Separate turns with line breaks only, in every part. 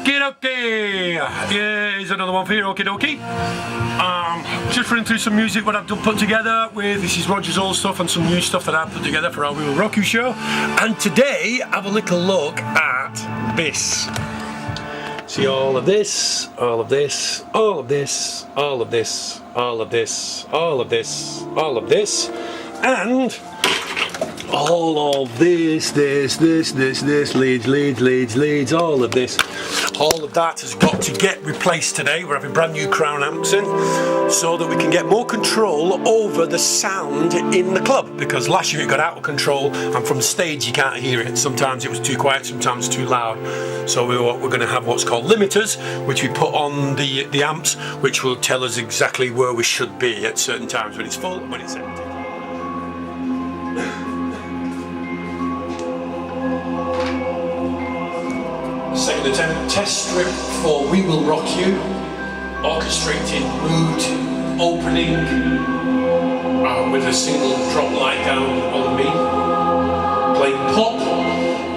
Okie dokie, here's another one for you, okie dokie. Just running through some music what I've done put together with, this is Roger's old stuff and some new stuff that I've put together for our We Will Rock You show. And today, have a little look at this. See all of this, all of this, all of this, all of this, all of this, all of this, all of this, and all of this, leads, all of this. All of that has got to get replaced today. We're having brand new Crown amps in so that we can get more control over the sound in the club, because last year it got out of control and from stage you can't hear it. Sometimes it was too quiet, sometimes too loud. So we're going to have what's called limiters, which we put on the amps, which will tell us exactly where we should be at certain times, when it's full and when it's empty. Second attempt, test strip for We Will Rock You, orchestrated mood opening with a single drop light down on me, playing pop,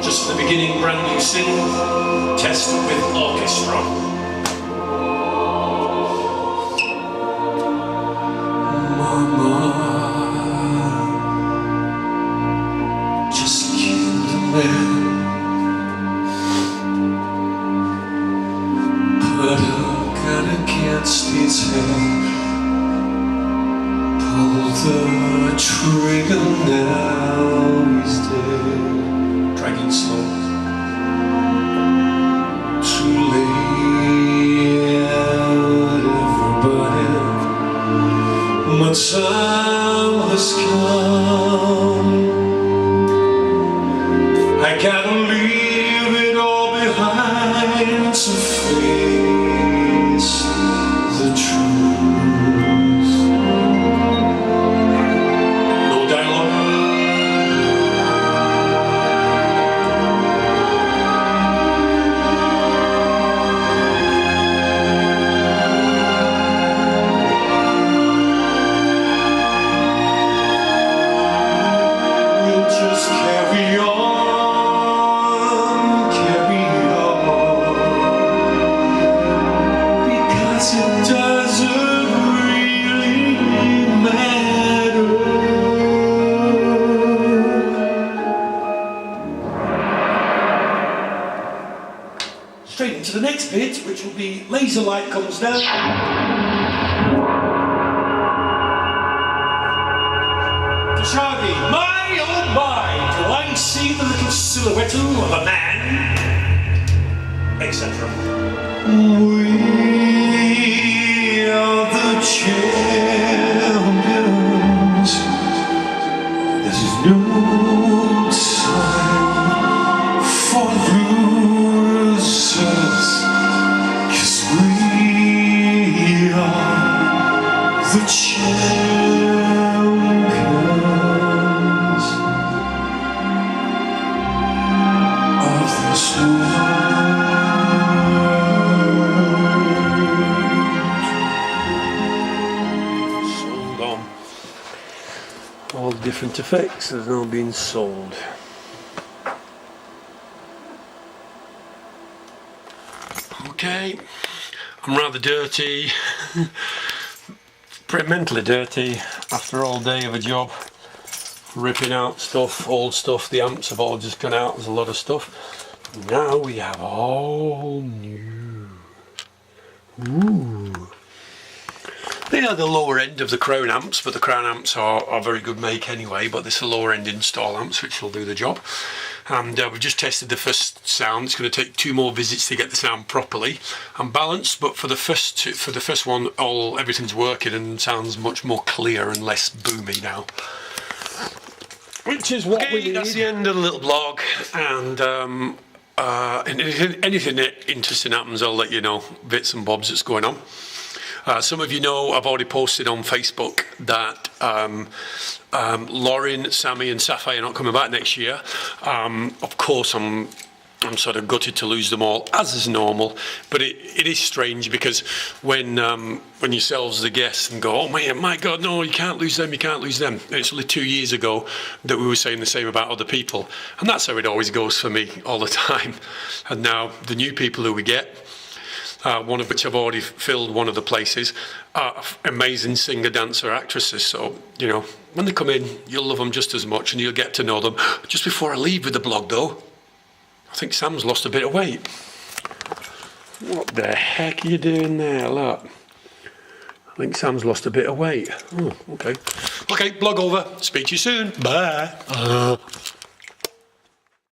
just for the beginning, brand new sing, test with orchestra. Mama, just killed a man. Put a gun against his head, pulled the trigger, now he's dead. Dragging slow, too late, everybody, my time has come. I gotta leave it all behind to face the truth. No dialogue. We'll just carry on. Straight into the next bit, which will be laser light comes down. Khashoggi, my oh my, do I see the little silhouette of a man, etc. We are the champions. This is no time for losers, 'cause we are the champions of this world. Sold on. All different effects that have now been sold. Okay, I'm rather dirty, pretty mentally dirty after all day of a job, ripping out stuff, old stuff. The amps have all just gone out, there's a lot of stuff. Now we have all new. Ooh. They are the lower end of the Crown amps, but the Crown amps are very good make anyway, but this is the lower end install amps, which will do the job. And we've just tested the first sound. It's going to take 2 more visits to get the sound properly and balanced, but for the first one, everything's working and sounds much more clear and less boomy now. Which is what we need. That's the end of the little blog, and anything that interesting happens, I'll let you know, bits and bobs that's going on. Some of you know I've already posted on Facebook that Lauren, Sammy and Sapphire are not coming back next year. Of course I'm I'm sort of gutted to lose them all, as is normal. But it is strange because when yourselves, the guests, and go, oh man, my God, no, you can't lose them, you can't lose them. It's only 2 years ago that we were saying the same about other people. And that's how it always goes for me all the time. And now the new people who we get, one of which I've already filled one of the places, are amazing singer, dancer, actresses. So, you know, when they come in, you'll love them just as much and you'll get to know them. Just before I leave with the blog though, I think Sam's lost a bit of weight. What the heck are you doing there? Look. I think Sam's lost a bit of weight. Oh, okay. Okay, blog over. Speak to you soon. Bye.